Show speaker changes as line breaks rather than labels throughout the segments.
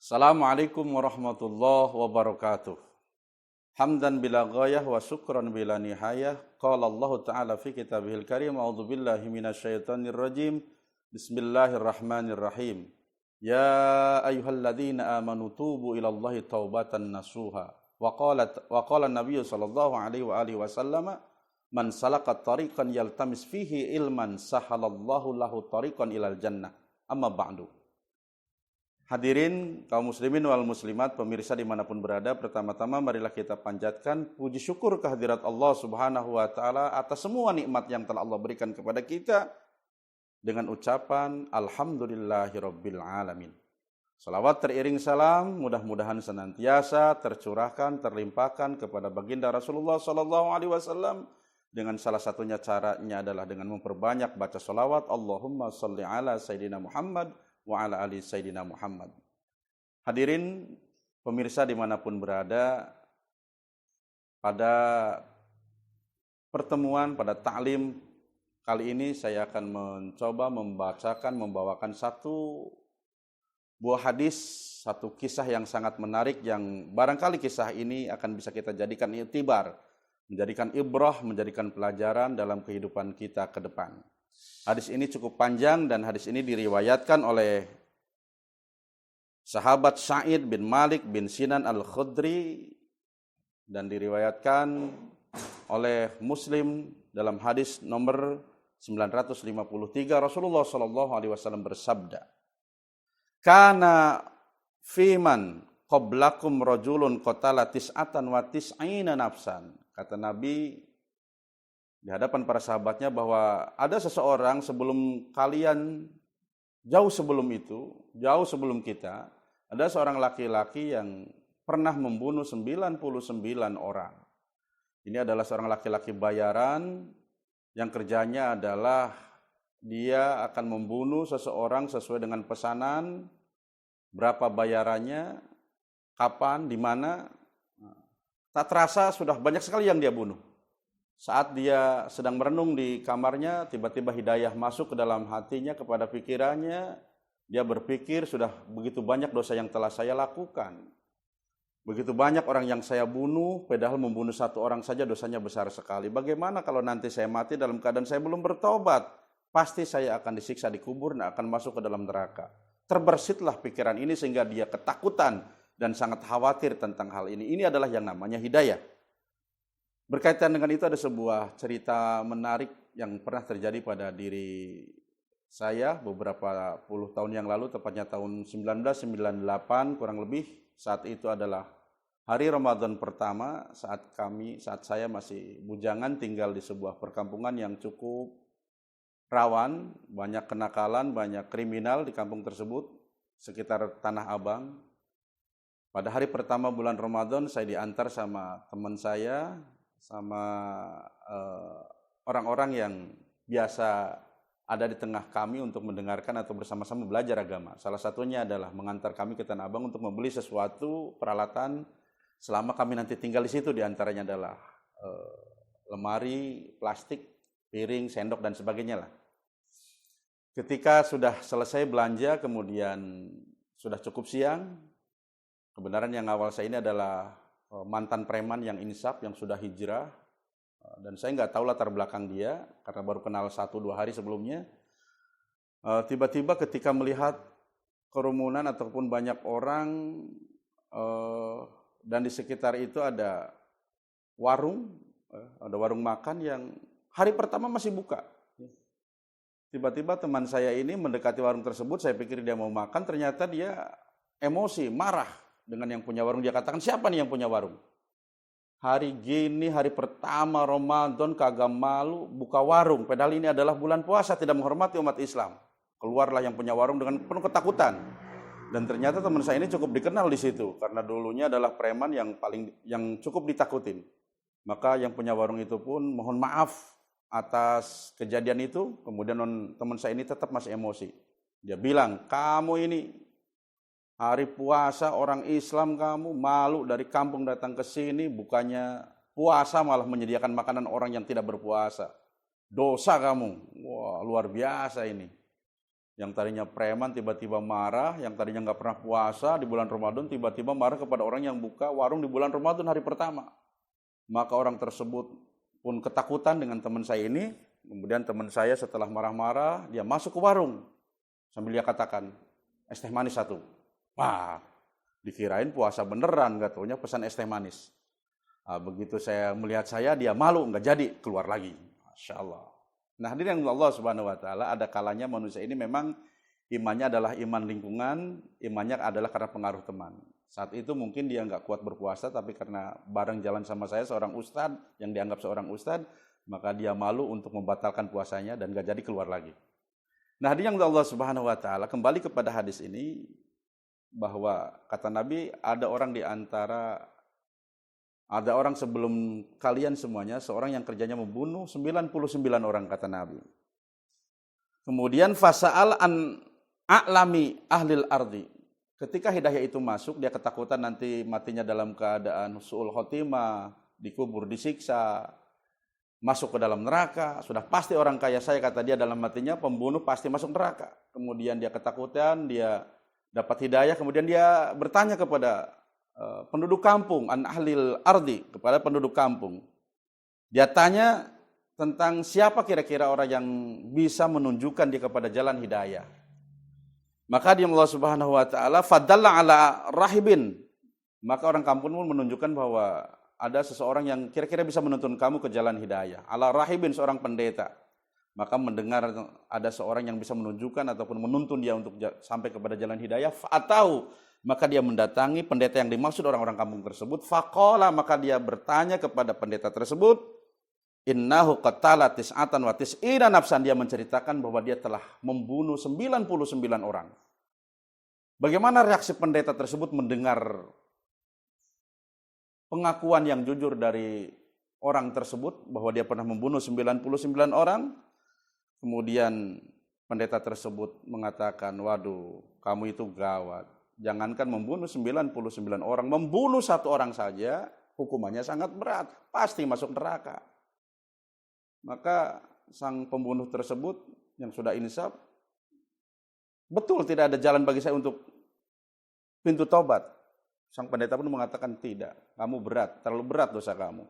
Assalamualaikum warahmatullahi wabarakatuh. Hamdan bila ghayah wa syukran bila nihayah. Qala Allah Ta'ala fi kitabihil karim. A'udzu billahi minasyaitonir rajim. Bismillahirrahmanirrahim. Ya ayyuhalladzina amanu tubu ilallahi taubatan nasuha. Wa qala Nabi sallallahu alaihi wa alihi wasallam, man salaka tariqan yaltamis fihi ilman sahalallahu lahu tariqan ilal jannah. Amma ba'du. Hadirin kaum muslimin wal muslimat, pemirsa dimanapun berada, pertama-tama marilah kita panjatkan puji syukur kehadirat Allah Subhanahu wa Ta'ala atas semua nikmat yang telah Allah berikan kepada kita dengan ucapan Alhamdulillahirabbil alamin. Salawat teriring salam mudah-mudahan senantiasa tercurahkan, terlimpahkan kepada baginda Rasulullah sallallahu alaihi wasallam, dengan salah satunya caranya adalah dengan memperbanyak baca salawat Allahumma sholli ala sayyidina Muhammad wa ala ali sayyidina Muhammad. Hadirin pemirsa dimanapun berada, pada pertemuan, pada ta'lim kali ini saya akan mencoba membawakan satu buah hadis, satu kisah yang sangat menarik, yang barangkali kisah ini akan bisa kita jadikan iktibar, menjadikan ibrah, menjadikan pelajaran dalam kehidupan kita ke depan. Hadis ini cukup panjang dan hadis ini diriwayatkan oleh sahabat Sa'id bin Malik bin Sinan al-Khudri dan diriwayatkan oleh Muslim dalam hadis nomor 953. Rasulullah sallallahu alaihi wasallam bersabda, "Kana fiman qablakum rajulun qatala tis'atan wa tis'ina nafsan." Kata Nabi di hadapan para sahabatnya bahwa ada seseorang sebelum kalian, jauh sebelum kita, ada seorang laki-laki yang pernah membunuh 99 orang. Ini adalah seorang laki-laki bayaran yang kerjanya adalah dia akan membunuh seseorang sesuai dengan pesanan, berapa bayarannya, kapan, di mana. Tak terasa sudah banyak sekali yang dia bunuh. Saat dia sedang merenung di kamarnya, tiba-tiba hidayah masuk ke dalam hatinya, kepada pikirannya. Dia berpikir, sudah begitu banyak dosa yang telah saya lakukan. Begitu banyak orang yang saya bunuh, padahal membunuh satu orang saja dosanya besar sekali. Bagaimana kalau nanti saya mati dalam keadaan saya belum bertobat? Pasti saya akan disiksa di kubur dan akan masuk ke dalam neraka. Terbersitlah pikiran ini sehingga dia ketakutan dan sangat khawatir tentang hal ini. Ini adalah yang namanya hidayah. Berkaitan dengan itu ada sebuah cerita menarik yang pernah terjadi pada diri saya beberapa puluh tahun yang lalu, tepatnya tahun 1998 kurang lebih. Saat itu adalah hari Ramadan pertama saat saya masih bujangan tinggal di sebuah perkampungan yang cukup rawan, banyak kenakalan, banyak kriminal di kampung tersebut, sekitar Tanah Abang. Pada hari pertama bulan Ramadan saya diantar sama teman saya, sama orang-orang yang biasa ada di tengah kami untuk mendengarkan atau bersama-sama belajar agama. Salah satunya adalah mengantar kami ke Tanah Abang untuk membeli sesuatu peralatan selama kami nanti tinggal di situ. Di antaranya adalah lemari, plastik, piring, sendok dan sebagainya lah. Ketika sudah selesai belanja, kemudian sudah cukup siang. Kebenaran yang awal saya ini adalah mantan preman yang insaf, yang sudah hijrah, dan saya nggak tahu latar belakang dia karena baru kenal 1-2 hari sebelumnya. Tiba-tiba ketika melihat kerumunan ataupun banyak orang, dan di sekitar itu ada warung makan yang hari pertama masih buka. Tiba-tiba teman saya ini mendekati warung tersebut, saya pikir dia mau makan, ternyata dia emosi, marah dengan yang punya warung. Dia katakan, siapa nih yang punya warung? Hari gini, hari pertama Ramadan, kagak malu buka warung. Padahal ini adalah bulan puasa, tidak menghormati umat Islam. Keluarlah yang punya warung dengan penuh ketakutan. Dan ternyata teman saya ini cukup dikenal di situ, karena dulunya adalah preman yang cukup ditakutin. Maka yang punya warung itu pun mohon maaf atas kejadian itu. Kemudian teman saya ini tetap masih emosi. Dia bilang, kamu ini hari puasa orang Islam, kamu malu dari kampung datang ke sini, bukannya puasa malah menyediakan makanan orang yang tidak berpuasa. Dosa kamu. Wah, luar biasa ini. Yang tadinya preman tiba-tiba marah, yang tadinya nggak pernah puasa di bulan Ramadan tiba-tiba marah kepada orang yang buka warung di bulan Ramadan hari pertama. Maka orang tersebut pun ketakutan dengan teman saya ini. Kemudian teman saya setelah marah-marah, dia masuk ke warung. Sambil dia katakan, es teh manis satu. Wah, dikirain puasa beneran, nggak taunya pesan es teh manis. Begitu saya melihat saya, dia malu, nggak jadi, keluar lagi. Masya Allah. Nah, hadirin Allah Subhanahu wa Ta'ala, ada kalanya manusia ini memang imannya adalah iman lingkungan, imannya adalah karena pengaruh teman. Saat itu mungkin dia nggak kuat berpuasa, tapi karena bareng jalan sama saya seorang ustadz, yang dianggap seorang ustadz, maka dia malu untuk membatalkan puasanya dan nggak jadi keluar lagi. Nah, hadirin Allah Subhanahu wa Ta'ala, kembali kepada hadis ini, bahwa kata Nabi, ada orang sebelum kalian semuanya, seorang yang kerjanya membunuh 99 orang, kata Nabi. Kemudian fasa'al an a'lami ahlil ardi. Ketika hidayah itu masuk, dia ketakutan nanti matinya dalam keadaan su'ul khotimah, dikubur, disiksa, masuk ke dalam neraka. Sudah pasti orang kaya saya, kata dia dalam hatinya, pembunuh pasti masuk neraka. Kemudian dia ketakutan, dia dapat hidayah, kemudian dia bertanya kepada penduduk kampung, an ahlil ardi, kepada penduduk kampung. Dia tanya tentang siapa kira-kira orang yang bisa menunjukkan dia kepada jalan hidayah. Maka dia Allah Subhanahu wa Ta'ala fadalla ala rahibin. Maka orang kampung pun menunjukkan bahwa ada seseorang yang kira-kira bisa menuntun kamu ke jalan hidayah. Ala rahibin, seorang pendeta. Maka mendengar ada seorang yang bisa menunjukkan ataupun menuntun dia untuk sampai kepada jalan hidayah, fa'atau, maka dia mendatangi pendeta yang dimaksud orang-orang kampung tersebut. Faqala, maka dia bertanya kepada pendeta tersebut, innahu qatala tis'atan wa tis'ina nafsan. Dia menceritakan bahwa dia telah membunuh 99 orang. Bagaimana reaksi pendeta tersebut mendengar pengakuan yang jujur dari orang tersebut bahwa dia pernah membunuh 99 orang? Kemudian pendeta tersebut mengatakan, waduh, kamu itu gawat. Jangankan membunuh 99 orang, membunuh satu orang saja hukumannya sangat berat, pasti masuk neraka. Maka sang pembunuh tersebut yang sudah insaf, betul tidak ada jalan bagi saya untuk pintu tobat. Sang pendeta pun mengatakan tidak, kamu berat, terlalu berat dosa kamu.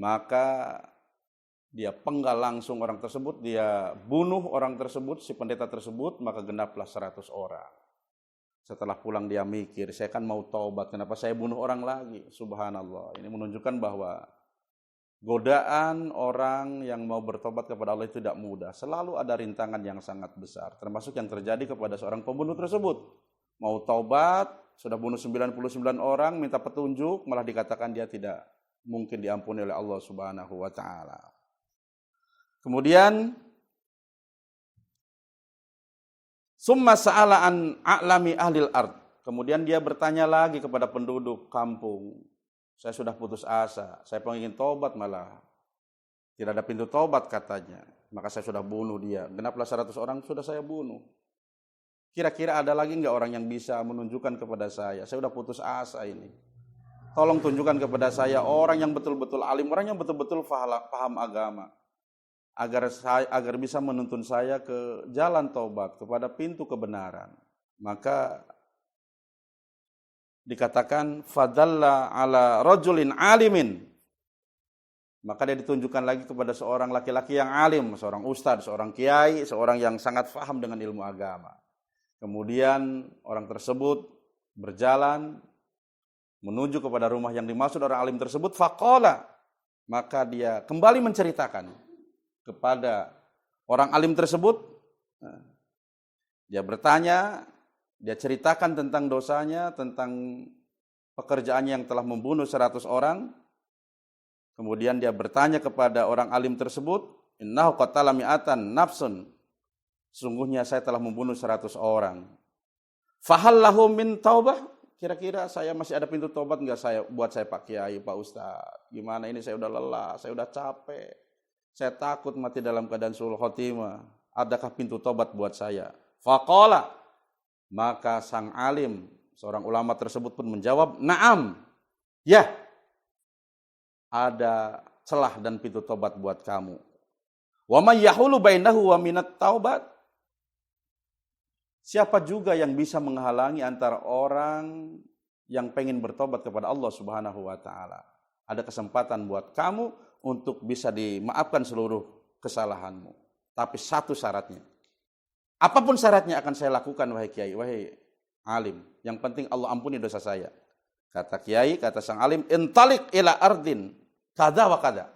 Maka dia penggal langsung orang tersebut, dia bunuh orang tersebut, si pendeta tersebut, maka genaplah 100 orang. Setelah pulang dia mikir, saya kan mau taubat, kenapa saya bunuh orang lagi? Subhanallah. Ini menunjukkan bahwa godaan orang yang mau bertobat kepada Allah itu tidak mudah. Selalu ada rintangan yang sangat besar. Termasuk yang terjadi kepada seorang pembunuh tersebut. Mau taubat, sudah bunuh 99 orang, minta petunjuk, malah dikatakan dia tidak mungkin diampuni oleh Allah Subhanahu wa Ta'ala. Kemudian summa sa'ala an a'lami ahlil ard. Kemudian dia bertanya lagi kepada penduduk kampung. Saya sudah putus asa, saya pengen tobat malah tidak ada pintu tobat katanya. Maka saya sudah bunuh dia. Genaplah 100 orang sudah saya bunuh. Kira-kira ada lagi enggak orang yang bisa menunjukkan kepada saya? Saya sudah putus asa ini. Tolong tunjukkan kepada saya orang yang betul-betul alim, orang yang betul-betul paham agama. Agar bisa menuntun saya ke jalan taubat, kepada pintu kebenaran. Maka dikatakan fadalla ala rajulin alimin. Maka dia ditunjukkan lagi kepada seorang laki-laki yang alim, seorang ustadz, seorang kiai, seorang yang sangat paham dengan ilmu agama. Kemudian orang tersebut berjalan menuju kepada rumah yang dimaksud orang alim tersebut. Faqala, maka dia kembali menceritakan kepada orang alim tersebut. Dia bertanya, dia ceritakan tentang dosanya, tentang pekerjaannya yang telah membunuh 100 orang. Kemudian dia bertanya kepada orang alim tersebut, innahu qatala mi'atan nafsun. Sungguhnya saya telah membunuh 100 orang. Fahal lahu min taubah? Kira-kira saya masih ada pintu tobat enggak buat saya Pak Kiai, Pak Ustadz? Gimana ini, saya udah lelah, saya udah capek. Saya takut mati dalam keadaan su'ul khotimah. Adakah pintu tobat buat saya? Faqala, maka sang alim, seorang ulama tersebut pun menjawab, na'am, ya, ada celah dan pintu tobat buat kamu. Wa may yahulu bainahu wa minat taubat. Siapa juga yang bisa menghalangi antara orang yang pengen bertobat kepada Allah Subhanahu wa taala? Ada kesempatan buat kamu untuk bisa dimaafkan seluruh kesalahanmu. Tapi satu syaratnya. Apapun syaratnya akan saya lakukan, wahai kiai, wahai alim. Yang penting Allah ampuni dosa saya. Kata kiai, kata sang alim, intalik ila ardin kada wa kada.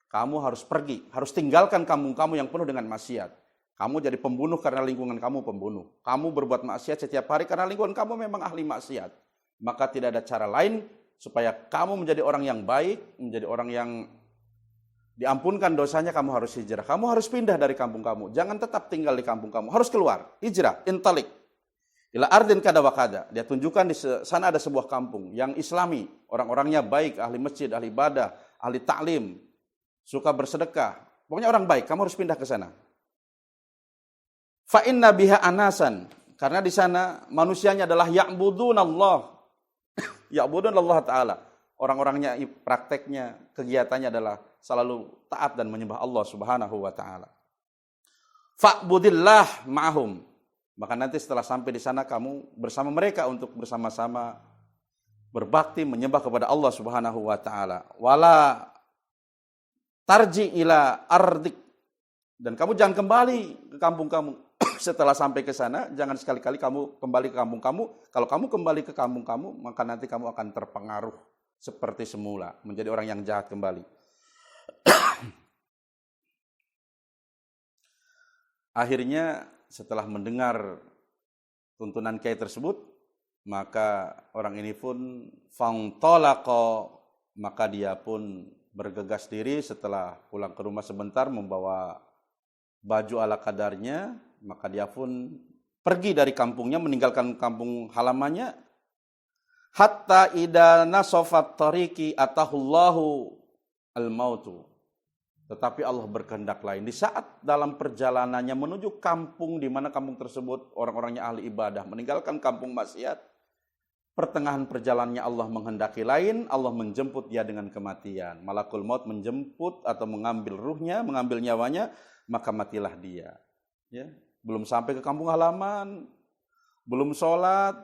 Kamu harus pergi, harus tinggalkan kampung kamu yang penuh dengan maksiat. Kamu jadi pembunuh karena lingkungan kamu pembunuh. Kamu berbuat maksiat setiap hari karena lingkungan kamu memang ahli maksiat. Maka tidak ada cara lain supaya kamu menjadi orang yang baik, menjadi orang yang diampunkan dosanya, kamu harus hijrah. Kamu harus pindah dari kampung kamu. Jangan tetap tinggal di kampung kamu. Harus keluar. Hijrah, intalik. Ila ardin kada wa kada. Dia tunjukkan di sana ada sebuah kampung yang islami. Orang-orangnya baik, ahli masjid, ahli ibadah, ahli taklim, suka bersedekah. Pokoknya orang baik, kamu harus pindah ke sana. Fa inna biha anasan, karena di sana manusianya adalah ya'budunallah. Ya'budunallah taala. Orang-orangnya prakteknya, kegiatannya adalah selalu taat dan menyembah Allah Subhanahu wa taala. Fa'budillah ma'hum. Maka nanti setelah sampai di sana kamu bersama mereka untuk bersama-sama berbakti menyembah kepada Allah Subhanahu wa taala. Wala tarji ila ardik, dan kamu jangan kembali ke kampung kamu. Setelah sampai ke sana, jangan sekali-kali kamu kembali ke kampung kamu. Kalau kamu kembali ke kampung kamu, maka nanti kamu akan terpengaruh seperti semula, menjadi orang yang jahat kembali. Akhirnya setelah mendengar tuntunan kiai tersebut, maka orang ini pun fantalaqa, maka dia pun bergegas diri setelah pulang ke rumah sebentar membawa baju ala kadarnya. Maka dia pun pergi dari kampungnya, meninggalkan kampung halamannya. Hatta idza nasafat tariqi atahullahu al-mautu. Tetapi Allah berkehendak lain. Di saat dalam perjalanannya menuju kampung, di mana kampung tersebut orang-orangnya ahli ibadah, meninggalkan kampung maksiat, pertengahan perjalanannya Allah menghendaki lain, Allah menjemput dia dengan kematian. Malakul maut menjemput atau mengambil ruhnya, mengambil nyawanya, maka matilah dia. Ya. Belum sampai ke kampung halaman, belum sholat,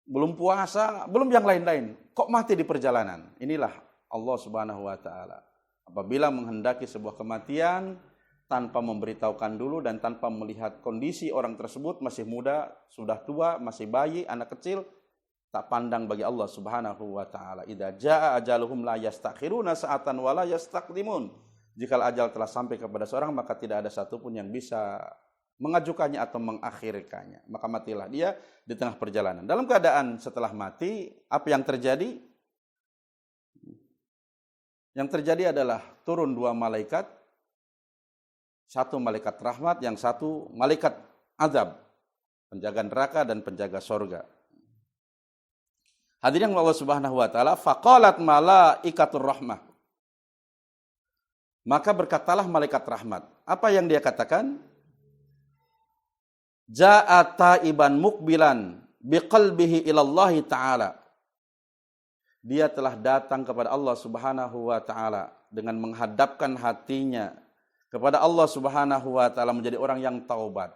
belum puasa, belum yang lain-lain. Kok mati di perjalanan? Inilah Allah Subhanahu wa taala. Apabila menghendaki sebuah kematian tanpa memberitahukan dulu dan tanpa melihat kondisi orang tersebut, masih muda, sudah tua, masih bayi, anak kecil, tak pandang bagi Allah Subhanahu wa taala. Idza jaa ajaluhum la yastakhiruna sa'atan wa la yastaqdimun. Jika ajal telah sampai kepada seorang, maka tidak ada satupun yang bisa mengajukannya atau mengakhirkannya. Maka matilah dia di tengah perjalanan. Dalam keadaan setelah mati, apa yang terjadi? Yang terjadi adalah turun dua malaikat. Satu malaikat rahmat, yang satu malaikat azab. Penjaga neraka dan penjaga sorga. Hadirin Allah Subhanahu wa taala, faqalat malaikatur rahmah. Maka berkatalah malaikat rahmat. Apa yang dia katakan? Ja'a taiban mukbilan biqalbihi ilallahi ta'ala. Dia telah datang kepada Allah Subhanahu wa taala dengan menghadapkan hatinya kepada Allah Subhanahu wa taala, menjadi orang yang taubat.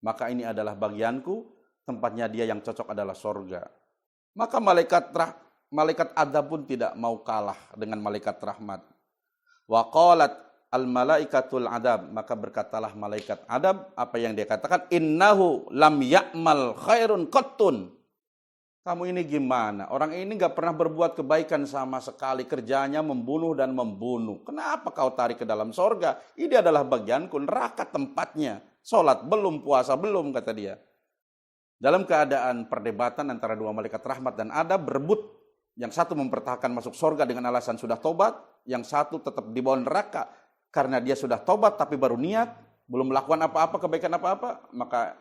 Maka ini adalah bagianku, tempatnya dia yang cocok adalah sorga. Maka malaikat adab pun tidak mau kalah dengan malaikat rahmat. Wa qalat al-malaikatul adab, maka berkatalah malaikat adab, apa yang dia katakan? Innahu lam ya'mal khairun qattun. Kamu ini gimana? Orang ini gak pernah berbuat kebaikan sama sekali, kerjanya membunuh dan membunuh. Kenapa kau tarik ke dalam sorga? Ini adalah bagianku, neraka tempatnya. Sholat belum, puasa belum, kata dia. Dalam keadaan perdebatan antara dua malaikat rahmat dan adab, berebut. Yang satu mempertahankan masuk sorga dengan alasan sudah tobat, yang satu tetap di bawah neraka karena dia sudah tobat tapi baru niat, belum melakukan apa-apa, kebaikan apa-apa, maka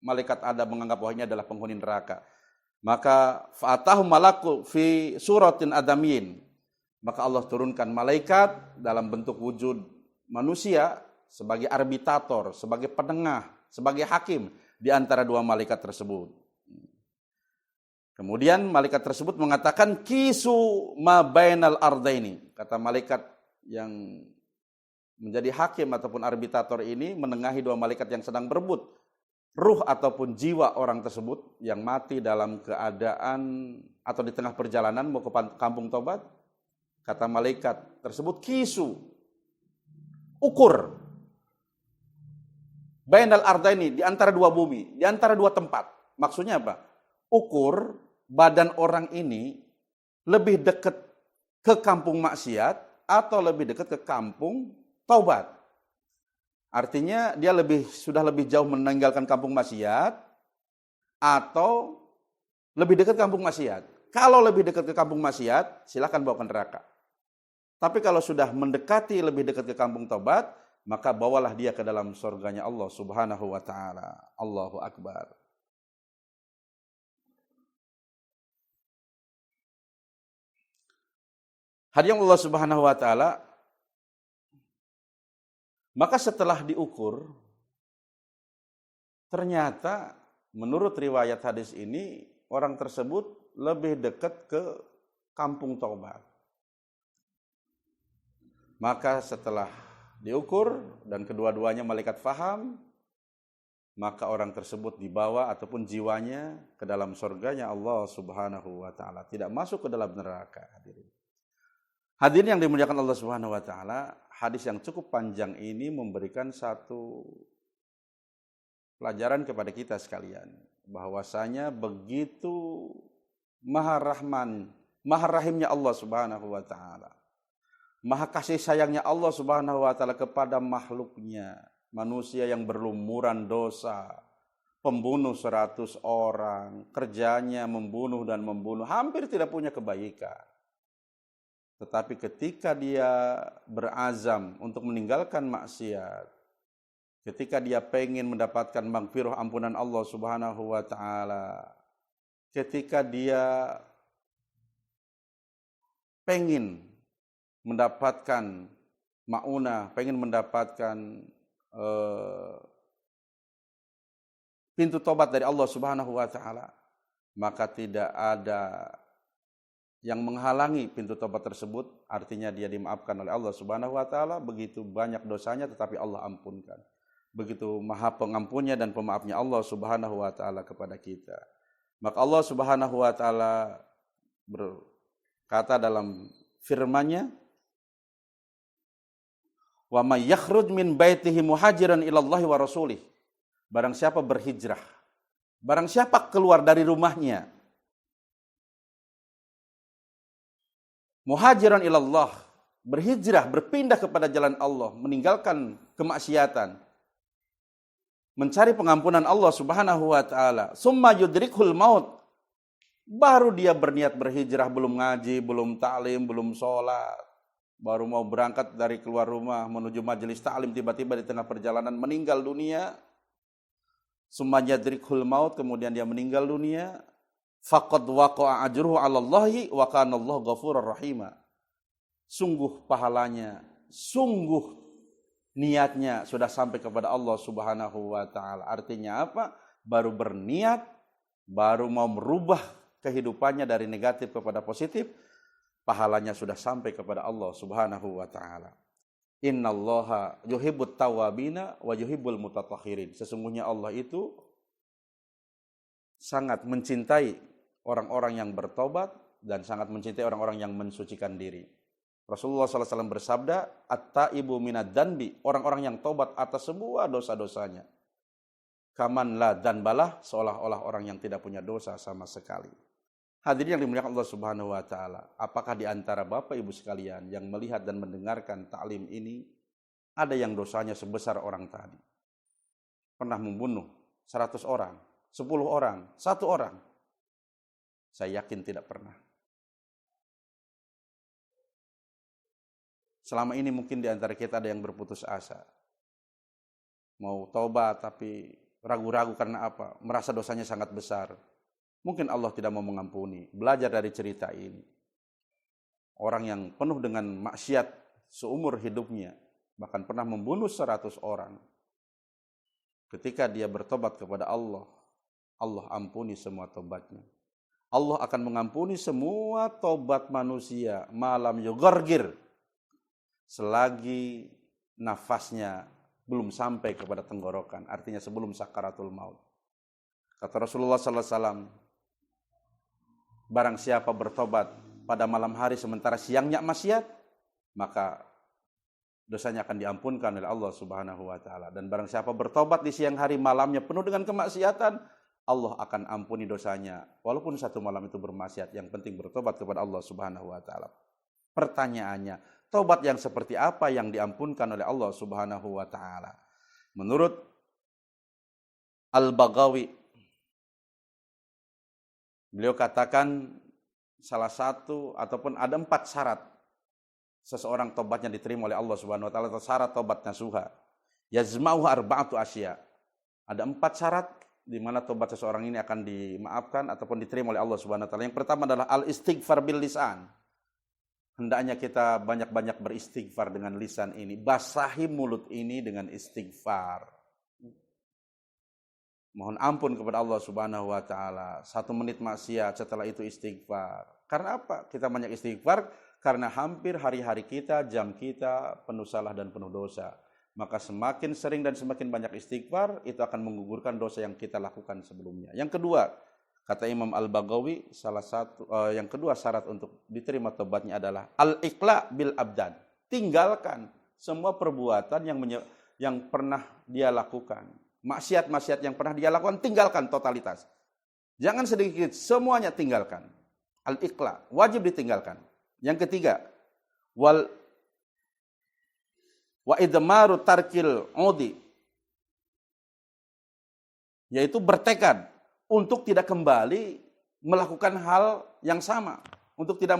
malaikat adab menganggap bahwa ini adalah penghuni neraka. Maka fa'atahu malaku fi suratin adamiyin. Maka Allah turunkan malaikat dalam bentuk wujud manusia sebagai arbitrator, sebagai penengah, sebagai hakim di antara dua malaikat tersebut. Kemudian malaikat tersebut mengatakan kisu ma bainal ardaini. Kata malaikat yang menjadi hakim ataupun arbitrator ini menengahi dua malaikat yang sedang berebut. ruh ataupun jiwa orang tersebut yang mati dalam keadaan atau di tengah perjalanan mau ke kampung tobat, kata malaikat tersebut, kisu, ukur, bainal ardaini, di antara dua bumi, di antara dua tempat. Maksudnya apa? Ukur badan orang ini lebih dekat ke kampung maksiat atau lebih dekat ke kampung taubat. Artinya dia sudah lebih jauh meninggalkan kampung maksiat atau lebih dekat kampung maksiat. Kalau lebih dekat ke kampung maksiat, silakan bawa ke neraka. Tapi kalau sudah mendekati lebih dekat ke kampung taubat, maka bawalah dia ke dalam surganya Allah Subhanahu wa taala. Allahu akbar. Hadirin Allah Subhanahu wa taala, maka setelah diukur, ternyata menurut riwayat hadis ini, orang tersebut lebih dekat ke kampung taubat. Maka setelah diukur dan kedua-duanya malaikat faham, maka orang tersebut dibawa ataupun jiwanya ke dalam surganya Allah Subhanahu wa taala, tidak masuk ke dalam neraka. Hadirin yang dimuliakan Allah Subhanahu wa taala, hadis yang cukup panjang ini memberikan satu pelajaran kepada kita sekalian, bahwasanya begitu Maha Rahman, Maha Rahimnya Allah Subhanahu wa taala, Maha kasih sayangnya Allah Subhanahu wa taala kepada makhluknya, manusia yang berlumuran dosa, pembunuh 100 orang, kerjanya membunuh dan membunuh, hampir tidak punya kebaikan. Tetapi ketika dia berazam untuk meninggalkan maksiat, ketika dia pengen mendapatkan maghfirah ampunan Allah Subhanahu wa taala, ketika dia pengen mendapatkan maunah, pengen mendapatkan pintu tobat dari Allah Subhanahu wa taala, maka tidak ada yang menghalangi pintu tobat tersebut, artinya dia dimaafkan oleh Allah Subhanahu wa taala. Begitu banyak dosanya tetapi Allah ampunkan. Begitu maha pengampunnya dan pemaafnya Allah Subhanahu wa taala kepada kita. Maka Allah Subhanahu wa taala berkata dalam firman-Nya, "Wa may yakhruj min baitihi muhajiran ilallahi wa rasulih." Barang siapa berhijrah, barang siapa keluar dari rumahnya muhajiran ilallah, berhijrah, berpindah kepada jalan Allah, meninggalkan kemaksiatan, mencari pengampunan Allah Subhanahu wa taala, summa yudrikhul maut, baru dia berniat berhijrah, belum ngaji, belum ta'lim, belum sholat, baru mau berangkat dari keluar rumah menuju majelis ta'lim, tiba-tiba di tengah perjalanan meninggal dunia, summa yudrikhul maut, kemudian dia meninggal dunia, faqad waqa'a ajruhu 'ala Allahi wa kana Allahu ghafurur rahima. Sungguh pahalanya, sungguh niatnya sudah sampai kepada Allah Subhanahu wa taala. Artinya apa? Baru berniat, baru mau merubah kehidupannya dari negatif kepada positif, pahalanya sudah sampai kepada Allah Subhanahu wa taala. Innallaha yuhibbut tawwabina wa yuhibbul mutatahhirin. Sesungguhnya Allah itu sangat mencintai orang-orang yang bertobat dan sangat mencintai orang-orang yang mensucikan diri. Rasulullah SAW bersabda, "At-taibu minad danbi," orang-orang yang tobat atas semua dosa-dosanya. Kaman la danbalah, seolah-olah orang yang tidak punya dosa sama sekali. Hadirin yang dimuliakan Allah Subhanahu wa taala, apakah di antara Bapak Ibu sekalian yang melihat dan mendengarkan taklim ini ada yang dosanya sebesar orang tadi? Pernah membunuh 100 orang, 10 orang, 1 orang? Saya yakin tidak pernah. Selama ini mungkin di antara kita ada yang berputus asa. Mau taubat tapi ragu-ragu karena apa? Merasa dosanya sangat besar. Mungkin Allah tidak mau mengampuni. Belajar dari cerita ini. Orang yang penuh dengan maksiat seumur hidupnya, bahkan pernah membunuh 100 orang. Ketika dia bertobat kepada Allah, Allah ampuni semua tobatnya. Allah akan mengampuni semua tobat manusia malam yugargir, selagi nafasnya belum sampai kepada tenggorokan, artinya sebelum sakaratul maut. Kata Rasulullah sallallahu alaihi wasallam, barang siapa bertobat pada malam hari sementara siangnya maksiat, maka dosanya akan diampunkan oleh Allah Subhanahu wa taala. Dan barang siapa bertobat di siang hari, malamnya penuh dengan kemaksiatan, Allah akan ampuni dosanya walaupun satu malam itu bermaksiat. Yang penting bertobat kepada Allah Subhanahu wa taala. Pertanyaannya, tobat yang seperti apa yang diampunkan oleh Allah Subhanahu wa taala? Menurut Al-Baghawi, beliau katakan salah satu ataupun ada 4 syarat seseorang tobatnya diterima oleh Allah Subhanahu wa taala, atau syarat tobat nasuha. Yazma'u arba'atu asya. Ada 4 syarat di mana tobat seseorang ini akan dimaafkan ataupun diterima oleh Allah Subhanahu wa taala. Yang pertama adalah al-istighfar bil lisan. Hendaknya kita banyak-banyak beristighfar dengan lisan ini. Basahi mulut ini dengan istighfar. Mohon ampun kepada Allah Subhanahu wa taala. 1 menit maksiat, setelah itu istighfar. Karena apa? Kita banyak istighfar karena hampir hari-hari kita, jam kita penuh salah dan penuh dosa. Maka semakin sering dan semakin banyak istighfar, itu akan menggugurkan dosa yang kita lakukan sebelumnya. Yang kedua, kata Imam Al-Baghawi, yang kedua syarat untuk diterima tobatnya adalah al-iqla bil abdan. Tinggalkan semua perbuatan yang pernah dia lakukan. Maksiat-maksiat yang pernah dia lakukan, tinggalkan totalitas. Jangan sedikit, semuanya tinggalkan. Al-iqla, wajib ditinggalkan. Yang ketiga, wa idmaru tarkil udi, yaitu bertekad untuk tidak kembali melakukan hal yang sama, untuk tidak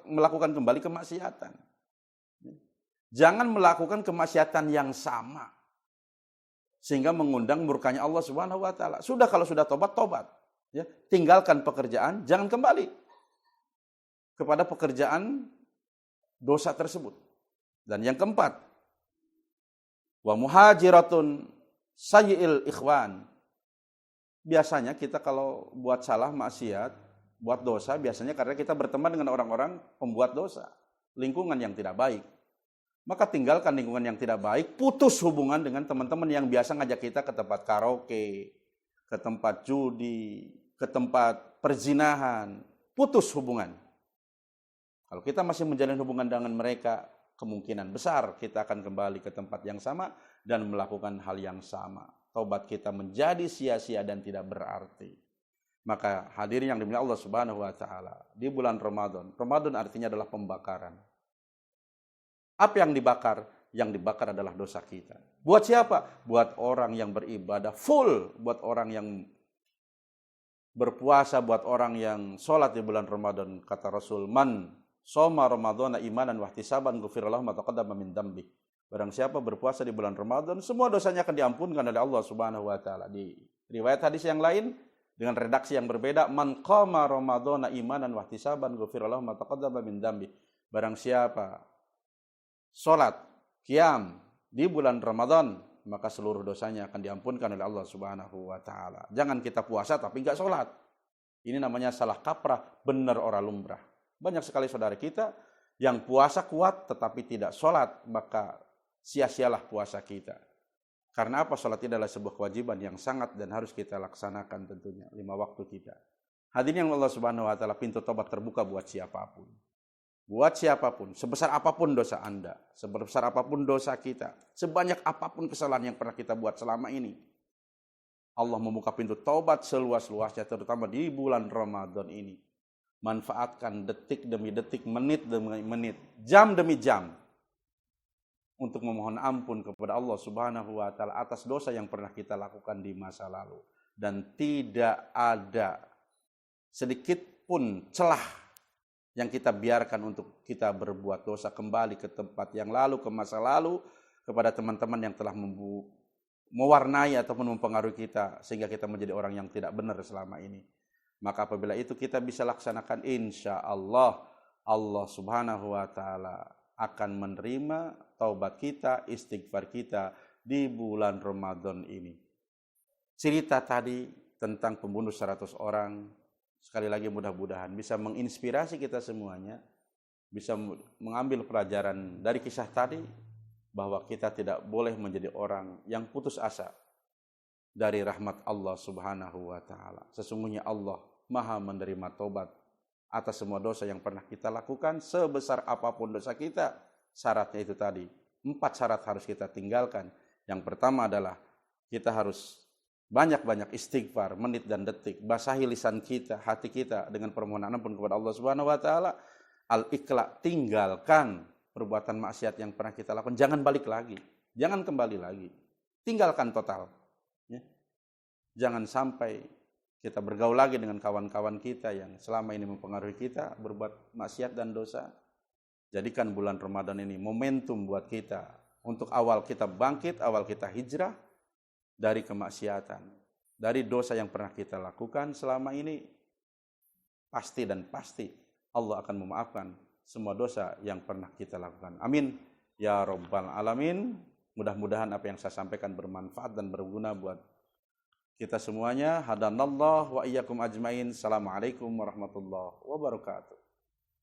melakukan kembali kemaksiatan. Jangan melakukan kemaksiatan yang sama sehingga mengundang murkanya Allah Subhanahu wa taala. Sudah, kalau sudah tobat, ya, tinggalkan pekerjaan, jangan kembali kepada pekerjaan dosa tersebut. Dan yang keempat, wa muhajiratun sayyi'il ikhwan. Biasanya kita kalau buat salah, maksiat, buat dosa, biasanya karena kita berteman dengan orang-orang pembuat dosa, lingkungan yang tidak baik. Maka tinggalkan lingkungan yang tidak baik, putus hubungan dengan teman-teman yang biasa ngajak kita ke tempat karaoke, ke tempat judi, ke tempat perzinahan. Putus hubungan. Kalau kita masih menjalin hubungan dengan mereka, kemungkinan besar kita akan kembali ke tempat yang sama dan melakukan hal yang sama. Taubat kita menjadi sia-sia dan tidak berarti. Maka hadirin yang dimuliakan Allah Subhanahu wa taala, di bulan Ramadan. Ramadan artinya adalah pembakaran. Apa yang dibakar? Yang dibakar adalah dosa kita. Buat siapa? Buat orang yang beribadah full, buat orang yang berpuasa, buat orang yang sholat di bulan Ramadan. Kata Rasul, man shoma ramadhana imanan wa ihtisaban ghufira lahu ma taqaddama min dzambi. Barang siapa berpuasa di bulan Ramadan, semua dosanya akan diampunkan oleh Allah Subhanahu wa taala. Di riwayat hadis yang lain dengan redaksi yang berbeda, man qama ramadhana imanan wa ihtisaban ghufira lahu ma taqaddama min dzambi. Barang siapa salat qiyam di bulan Ramadan, maka seluruh dosanya akan diampunkan oleh Allah Subhanahu wa taala. Jangan kita puasa tapi enggak salat. Ini namanya salah kaprah, benar ora lumrah. Banyak sekali saudara kita yang puasa kuat tetapi tidak salat, maka sia-sialah puasa kita. Karena apa? Salat adalah sebuah kewajiban yang sangat dan harus kita laksanakan tentunya 5 waktu kita. Hadirin yang Allah Subhanahu wa taala, pintu tobat terbuka buat siapapun. Buat siapapun, sebesar apapun dosa Anda, sebesar apapun dosa kita, sebanyak apapun kesalahan yang pernah kita buat selama ini, Allah membuka pintu taubat seluas-luasnya, terutama di bulan Ramadan ini. Manfaatkan detik demi detik, menit demi menit, jam demi jam untuk memohon ampun kepada Allah Subhanahu wa taala atas dosa yang pernah kita lakukan di masa lalu, dan tidak ada sedikit pun celah yang kita biarkan untuk kita berbuat dosa, kembali ke tempat yang lalu, ke masa lalu, kepada teman-teman yang telah mewarnai ataupun mempengaruhi kita sehingga kita menjadi orang yang tidak benar selama ini. Maka apabila itu kita bisa laksanakan, insya Allah, Allah Subhanahu wa taala akan menerima taubat kita, istighfar kita di bulan Ramadan ini. Cerita tadi tentang pembunuh 100 orang, sekali lagi mudah-mudahan bisa menginspirasi kita semuanya, bisa mengambil pelajaran dari kisah tadi, bahwa kita tidak boleh menjadi orang yang putus asa. dari rahmat Allah Subhanahu wa taala. Sesungguhnya Allah Maha menerima tobat atas semua dosa yang pernah kita lakukan, sebesar apapun dosa kita. Syaratnya itu tadi, 4 syarat harus kita tinggalkan. Yang pertama adalah kita harus banyak-banyak istighfar, menit dan detik, basahi lisan kita, hati kita dengan permohonan ampun kepada Allah Subhanahu wa taala. Al-iqla, tinggalkan perbuatan maksiat yang pernah kita lakukan, jangan balik lagi, jangan kembali lagi. Tinggalkan total. Ya. Jangan sampai kita bergaul lagi dengan kawan-kawan kita yang selama ini mempengaruhi kita berbuat maksiat dan dosa. Jadikan bulan Ramadan ini momentum buat kita untuk awal kita bangkit, awal kita hijrah dari kemaksiatan, dari dosa yang pernah kita lakukan selama ini. Pasti dan pasti Allah akan memaafkan semua dosa yang pernah kita lakukan. Amin ya rabbal alamin. Mudah-mudahan apa yang saya sampaikan bermanfaat dan berguna buat kita semuanya. Hadanallah wa iyyakum ajmain. Assalamualaikum warahmatullahi wabarakatuh.